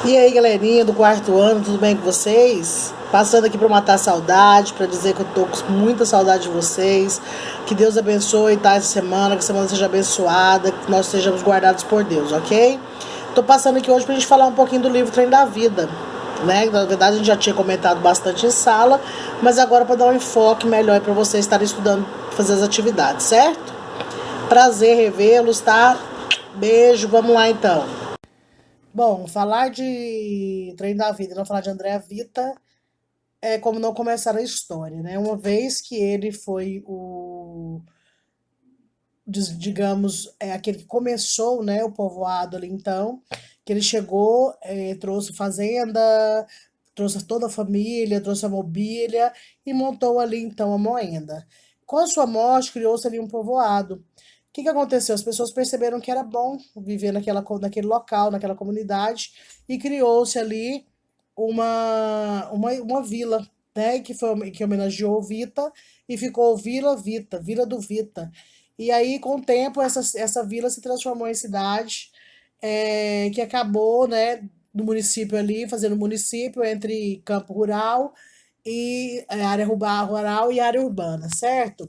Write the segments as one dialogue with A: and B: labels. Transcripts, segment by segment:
A: E aí, galerinha do quarto ano, tudo bem com vocês? Passando aqui para matar a saudade, para dizer que eu tô com muita saudade de vocês. Que Deus abençoe, tá, essa semana, que a semana seja abençoada, que nós sejamos guardados por Deus, ok? Tô passando aqui hoje pra gente falar um pouquinho do livro Trem da Vida, né? Na verdade, a gente já tinha comentado bastante em sala, mas agora para dar um enfoque melhor para vocês estarem estudando, fazer as atividades, certo? Prazer revê-los, tá? Beijo, vamos lá então. Bom, falar de Trem da Vida e não falar de Andréa Vita é como não começar a história, né? Uma vez que ele foi digamos, aquele que começou, né, o povoado ali então, que ele chegou, trouxe fazenda, trouxe toda a família, trouxe a mobília e montou ali então a moenda. Com a sua morte, criou-se ali um povoado. O que que aconteceu? As pessoas perceberam que era bom viver naquele local, naquela comunidade, e criou-se ali uma vila, né? Que homenageou Vita e ficou Vila Vita, Vila do Vita. E aí, com o tempo, essa vila se transformou em cidade, que acabou, né, do município ali, fazendo município entre campo rural e área rural e área urbana, certo? O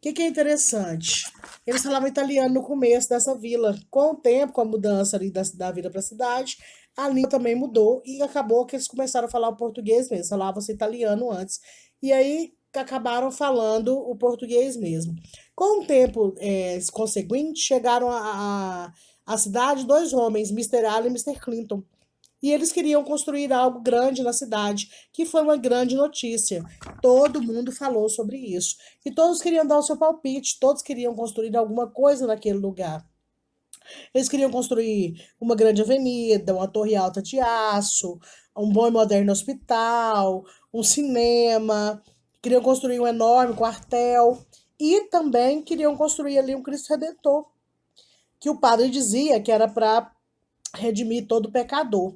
A: que que é interessante? Eles falavam italiano no começo dessa vila. Com o tempo, com a mudança ali da vila para a cidade, a língua também mudou e acabou que eles começaram a falar o português mesmo. Falavam-se italiano antes. E aí acabaram falando o português mesmo. Com o tempo conseguinte, chegaram à cidade dois homens, Mister Allen e Mister Clinton. E eles queriam construir algo grande na cidade, que foi uma grande notícia. Todo mundo falou sobre isso. E todos queriam dar o seu palpite, todos queriam construir alguma coisa naquele lugar. Eles queriam construir uma grande avenida, uma torre alta de aço, um bom e moderno hospital, um cinema, queriam construir um enorme quartel e também queriam construir ali um Cristo Redentor, que o padre dizia que era para redimir todo pecador.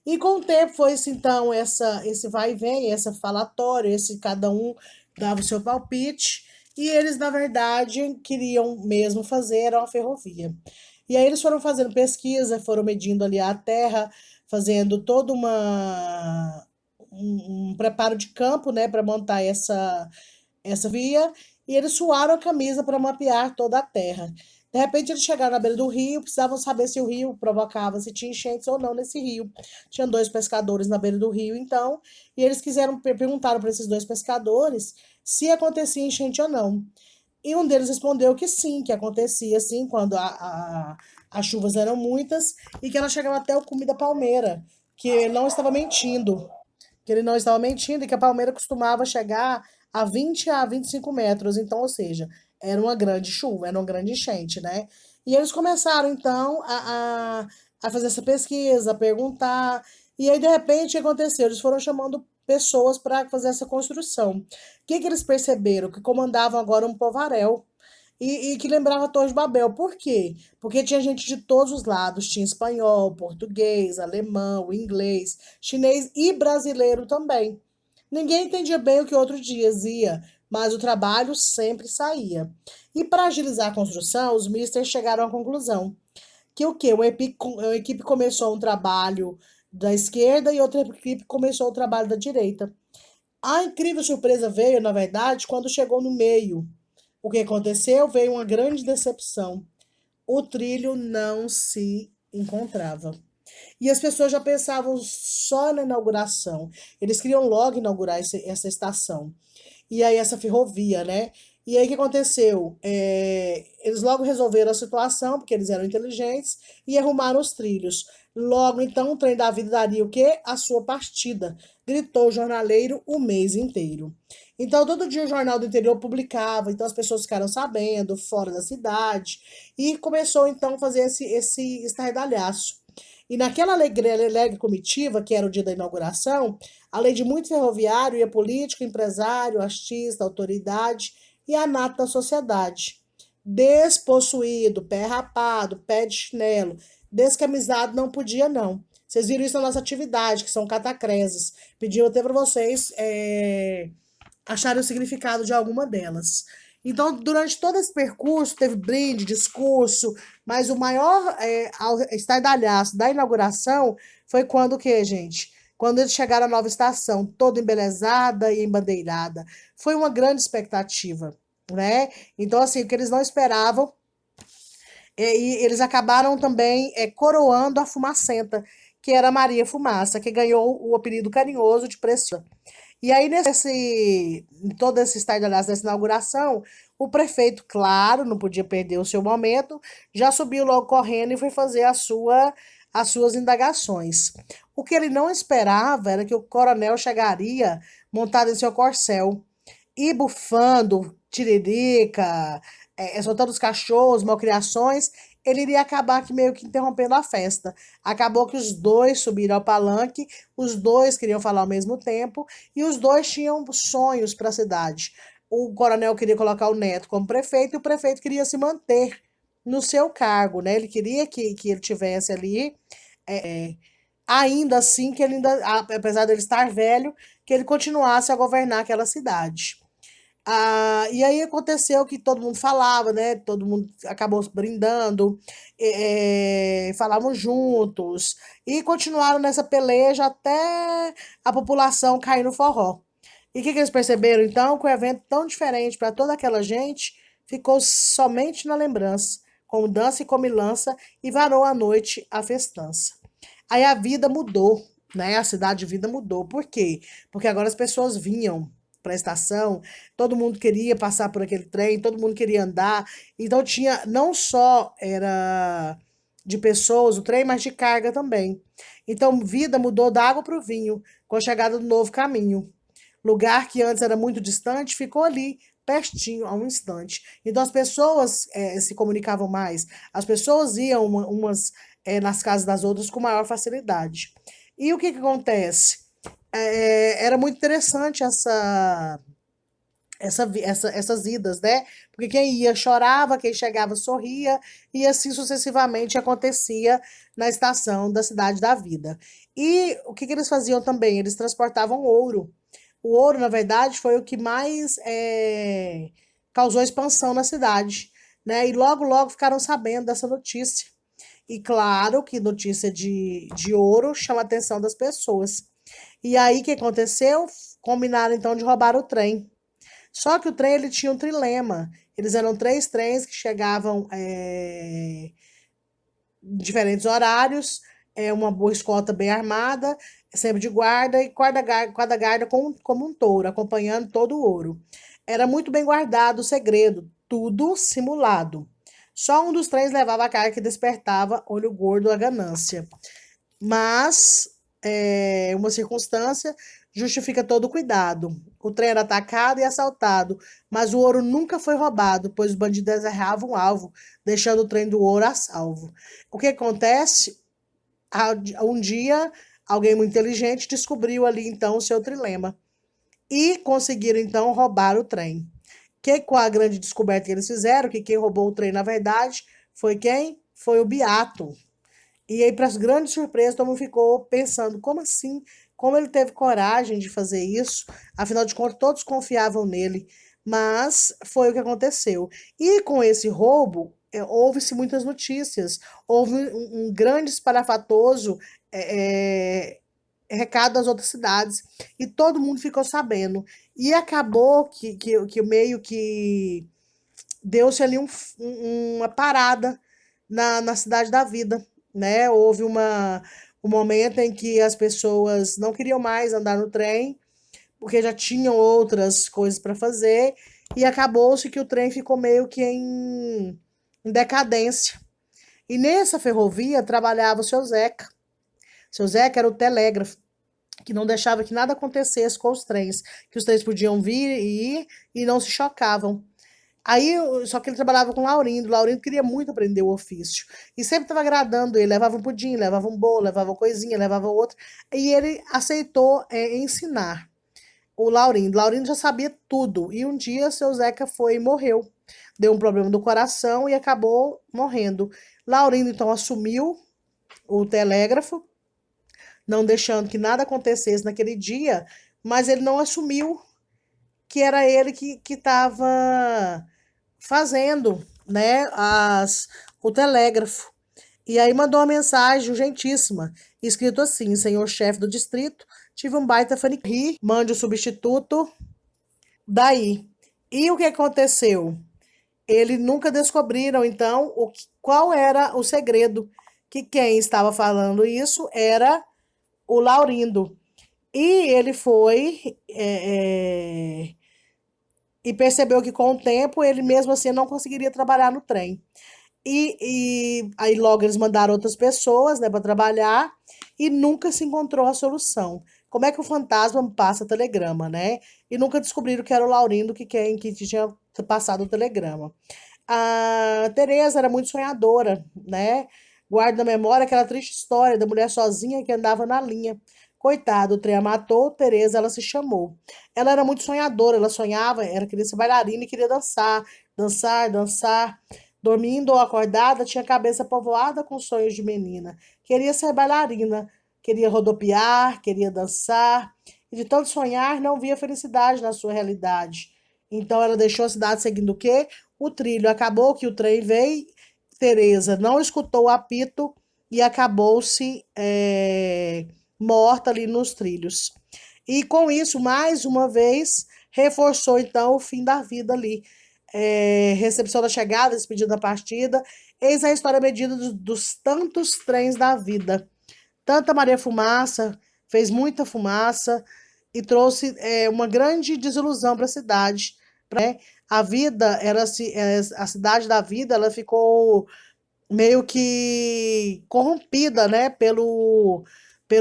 A: E com o tempo foi esse, então esse vai e vem, esse falatório, esse cada um dava o seu palpite, e eles na verdade queriam mesmo fazer era uma ferrovia. E aí eles foram fazendo pesquisa, foram medindo ali a terra, fazendo todo um preparo de campo, né, para montar essa via, e eles suaram a camisa para mapear toda a terra. De repente, eles chegaram na beira do rio, precisavam saber se o rio provocava, se tinha enchentes ou não nesse rio. Tinham dois pescadores na beira do rio, então, e eles perguntaram para esses dois pescadores se acontecia enchente ou não. E um deles respondeu que sim, que acontecia sim, quando as chuvas eram muitas e que ela chegava até o cume da palmeira, que ele não estava mentindo, e que a palmeira costumava chegar a 20 a 25 metros, então, ou seja, era uma grande chuva, era uma grande enchente, né? E eles começaram, então, a fazer essa pesquisa, a perguntar, e aí, de repente, o que aconteceu? Eles foram chamando pessoas para fazer essa construção. O que que eles perceberam? Que comandavam agora um povaréu, e que lembrava a Torre de Babel. Por quê? Porque tinha gente de todos os lados. Tinha espanhol, português, alemão, inglês, chinês e brasileiro também. Ninguém entendia bem o que o outro dizia, mas o trabalho sempre saía. E para agilizar a construção, os misters chegaram à conclusão que o quê? Uma equipe começou um trabalho da esquerda e outra equipe começou o trabalho da direita. A incrível surpresa veio, na verdade, quando chegou no meio. O que aconteceu? Veio uma grande decepção. O trilho não se encontrava. E as pessoas já pensavam só na inauguração. Eles queriam logo inaugurar essa estação. E aí essa ferrovia, né? E aí o que aconteceu? Eles logo resolveram a situação, porque eles eram inteligentes, e arrumaram os trilhos. Logo, então, o trem da vida daria o quê? A sua partida. Gritou o jornaleiro o mês inteiro. Então, todo dia o Jornal do Interior publicava, então as pessoas ficaram sabendo, fora da cidade, e começou então a fazer esse estardalhaço. E naquela alegre comitiva, que era o dia da inauguração, além de muito ferroviário, ia político, empresário, artista, autoridade e a nata da sociedade. Despossuído, pé rapado, pé de chinelo, descamisado, não podia não. Vocês viram isso na nossa atividade, que são catacreses. Pediu até para vocês acharem o significado de alguma delas. Então, durante todo esse percurso, teve brinde, discurso, mas o maior estardalhaço da inauguração foi quando o quê, gente? Quando eles chegaram à nova estação, toda embelezada e embandeirada. Foi uma grande expectativa, né? Então, assim, o que eles não esperavam, e eles acabaram também coroando a Fumacenta, que era Maria Fumaça, que ganhou o apelido carinhoso de Preciosa. E aí, em todo esse estardalhaço dessa inauguração, o prefeito, claro, não podia perder o seu momento, já subiu logo correndo e foi fazer as suas indagações. O que ele não esperava era que o coronel chegaria montado em seu corcel e bufando, tiririca, soltando os cachorros, malcriações, ele iria acabar aqui meio que interrompendo a festa. Acabou que os dois subiram ao palanque, os dois queriam falar ao mesmo tempo e os dois tinham sonhos para a cidade. O coronel queria colocar o neto como prefeito e o prefeito queria se manter no seu cargo, né? Ele queria que ele tivesse ali, ainda assim, que ele ainda, apesar dele estar velho, que ele continuasse a governar aquela cidade. E aí aconteceu que todo mundo falava, né? Todo mundo acabou brindando, falavam juntos e continuaram nessa peleja até a população cair no forró. E o que eles perceberam então? Que o evento tão diferente para toda aquela gente ficou somente na lembrança, com dança e comilança, e varou a noite a festança. Aí a vida mudou, né? A cidade de vida mudou. Por quê? Porque agora as pessoas vinham para a estação, todo mundo queria passar por aquele trem, todo mundo queria andar. Então tinha, não só era de pessoas o trem, mas de carga também. Então vida mudou da água para o vinho, com a chegada do novo caminho. Lugar que antes era muito distante, ficou ali, pertinho, a um instante. Então as pessoas se comunicavam mais, as pessoas iam umas nas casas das outras com maior facilidade. E o que, que acontece? Era muito interessante essas idas, né? Porque quem ia chorava, quem chegava sorria, e assim sucessivamente acontecia na estação da Cidade da Vida. E o que, que eles faziam também? Eles transportavam ouro. O ouro, na verdade, foi o que mais causou expansão na cidade, né? E logo, logo ficaram sabendo dessa notícia. E claro que notícia de ouro chama a atenção das pessoas. E aí, o que aconteceu? Combinaram, então, de roubar o trem. Só que o trem, ele tinha um trilema. Eles eram três trens que chegavam em diferentes horários, uma boa escolta bem armada, sempre de guarda, e cada guarda como um touro, acompanhando todo o ouro. Era muito bem guardado o segredo, tudo simulado. Só um dos trens levava a carga que despertava olho gordo a ganância. Mas uma circunstância justifica todo o cuidado. O trem era atacado e assaltado, mas o ouro nunca foi roubado, pois os bandidos erravam o alvo, deixando o trem do ouro a salvo. O que acontece? Um dia, alguém muito inteligente descobriu ali então o seu trilema e conseguiram então roubar o trem. Com a grande descoberta que eles fizeram, que quem roubou o trem, na verdade, foi quem? Foi o Beato. E aí, para as grandes surpresas, todo mundo ficou pensando, como assim? Como ele teve coragem de fazer isso? Afinal de contas, todos confiavam nele. Mas foi o que aconteceu. E com esse roubo, houve-se muitas notícias. Houve um grande espalhafatoso recado das outras cidades. E todo mundo ficou sabendo. E acabou que meio que deu-se ali uma parada na Cidade da Vida, né? Houve um momento em que as pessoas não queriam mais andar no trem, porque já tinham outras coisas para fazer, e acabou-se que o trem ficou meio que em decadência. E nessa ferrovia trabalhava o seu Zeca. Seu Zeca era o telégrafo, que não deixava que nada acontecesse com os trens, que os trens podiam vir e ir e não se chocavam. Aí, só que ele trabalhava com o Laurindo. O Laurindo queria muito aprender o ofício. E sempre estava agradando ele. Levava um pudim, levava um bolo, levava uma coisinha, levava outra. E ele aceitou ensinar o Laurindo. O Laurindo já sabia tudo. E um dia, seu Zeca foi e morreu. Deu um problema do coração e acabou morrendo. Laurindo, então, assumiu o telégrafo, não deixando que nada acontecesse naquele dia, mas ele não assumiu que era ele que estava fazendo, né, o telégrafo. E aí mandou uma mensagem urgentíssima, escrito assim: senhor chefe do distrito, tive um baita faniquim, mande o substituto daí. E o que aconteceu? Eles nunca descobriram, então, qual era o segredo, que quem estava falando isso era o Laurindo. E ele foi e percebeu que com o tempo ele mesmo assim não conseguiria trabalhar no trem. E aí logo eles mandaram outras pessoas, né, para trabalhar e nunca se encontrou a solução. Como é que o fantasma passa telegrama, né? E nunca descobriram que era o Laurindo que tinha passado o telegrama. A Teresa era muito sonhadora, né? Guarda na memória aquela triste história da mulher sozinha que andava na linha. Coitado, o trem a matou, Teresa, ela se chamou. Ela era muito sonhadora, ela sonhava, era queria ser bailarina e queria dançar, dançar, dançar. Dormindo ou acordada, tinha a cabeça povoada com sonhos de menina. Queria ser bailarina, queria rodopiar, queria dançar. E de tanto sonhar, não via felicidade na sua realidade. Então ela deixou a cidade seguindo o quê? O trilho. Acabou que o trem veio, Teresa não escutou o apito e acabou-se morta ali nos trilhos. E com isso, mais uma vez, reforçou então o fim da vida ali. Recepção da chegada, despedida da partida. Eis a história medida dos tantos trens da vida. Tanta Maria Fumaça, fez muita fumaça e trouxe uma grande desilusão para a cidade. Né? A vida, a cidade da vida, ela ficou meio que corrompida, né, pelo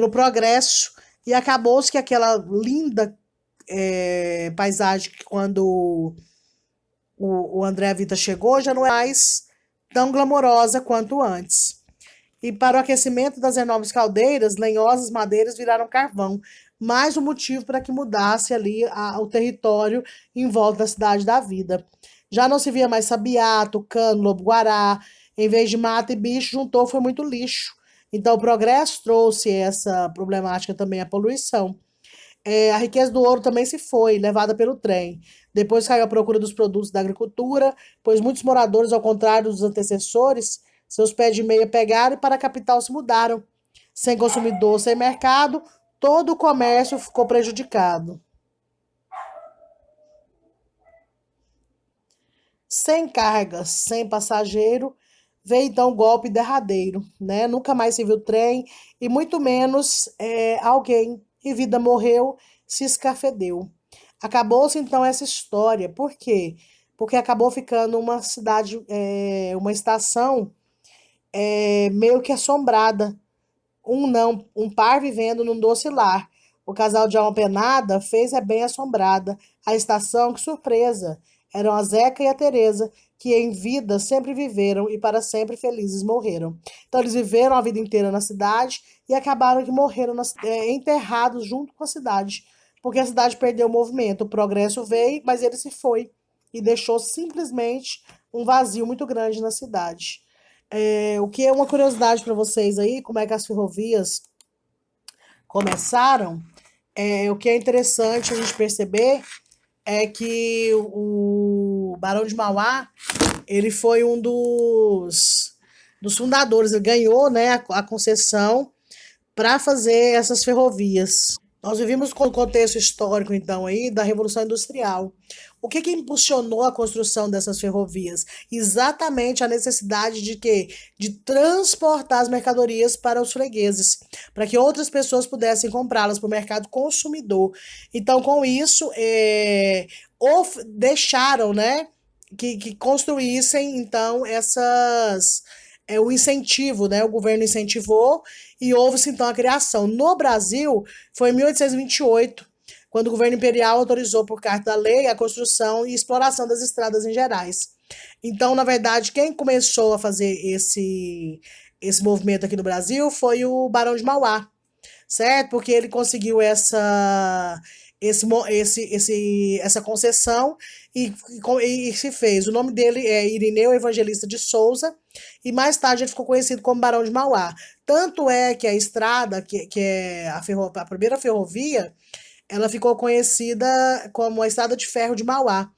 A: progresso. E acabou-se que aquela linda paisagem que quando o André Vita chegou já não é mais tão glamourosa quanto antes. E para o aquecimento das enormes caldeiras, lenhosas madeiras viraram carvão. Mais um motivo para que mudasse ali o território em volta da cidade da vida. Já não se via mais sabiá, tucano, lobo-guará. Em vez de mata e bicho, juntou foi muito lixo. Então, o progresso trouxe essa problemática também, a poluição. A riqueza do ouro também se foi, levada pelo trem. Depois caiu a procura dos produtos da agricultura, pois muitos moradores, ao contrário dos antecessores, seus pés de meia pegaram e para a capital se mudaram. Sem consumidor, sem mercado, todo o comércio ficou prejudicado. Sem cargas, sem passageiro, veio então o golpe derradeiro, né? Nunca mais se viu trem e muito menos alguém. E vida morreu, se escafedeu. Acabou-se então essa história. Por quê? Porque acabou ficando uma cidade, uma estação meio que assombrada. Um par vivendo num doce lar. O casal de alma penada fez bem assombrada. A estação, que surpresa! Eram a Zeca e a Teresa, que em vida sempre viveram e para sempre felizes morreram. Então eles viveram a vida inteira na cidade e acabaram que morreram enterrados junto com a cidade, porque a cidade perdeu o movimento. O progresso veio, mas ele se foi e deixou simplesmente um vazio muito grande na cidade. O que é uma curiosidade para vocês aí, como é que as ferrovias começaram, o que é interessante a gente perceber é que o Barão de Mauá, ele foi um dos fundadores, ele ganhou, né, a concessão para fazer essas ferrovias. Nós vivimos com o contexto histórico, então, aí, da Revolução Industrial. O que impulsionou a construção dessas ferrovias? Exatamente a necessidade de quê? De transportar as mercadorias para os fregueses, para que outras pessoas pudessem comprá-las para o mercado consumidor. Então, com isso, deixaram, né, que construíssem, então, o incentivo, né? O governo incentivou e houve-se então a criação. No Brasil, foi em 1828, quando o governo imperial autorizou por carta da lei a construção e exploração das estradas em gerais. Então, na verdade, quem começou a fazer esse movimento aqui no Brasil foi o Barão de Mauá, certo? Porque ele conseguiu essa concessão e se fez. O nome dele é Irineu Evangelista de Souza e mais tarde ele ficou conhecido como Barão de Mauá. Tanto é que a estrada, que é a primeira ferrovia, ela ficou conhecida como a Estrada de Ferro de Mauá.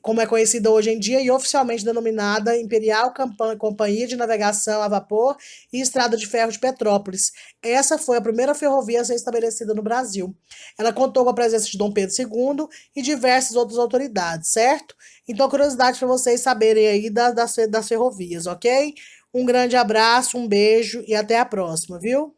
A: como é conhecida hoje em dia e oficialmente denominada Imperial Companhia de Navegação a Vapor e Estrada de Ferro de Petrópolis. Essa foi a primeira ferrovia a ser estabelecida no Brasil. Ela contou com a presença de Dom Pedro II e diversas outras autoridades, certo? Então, curiosidade para vocês saberem aí das ferrovias, ok? Um grande abraço, um beijo e até a próxima, viu?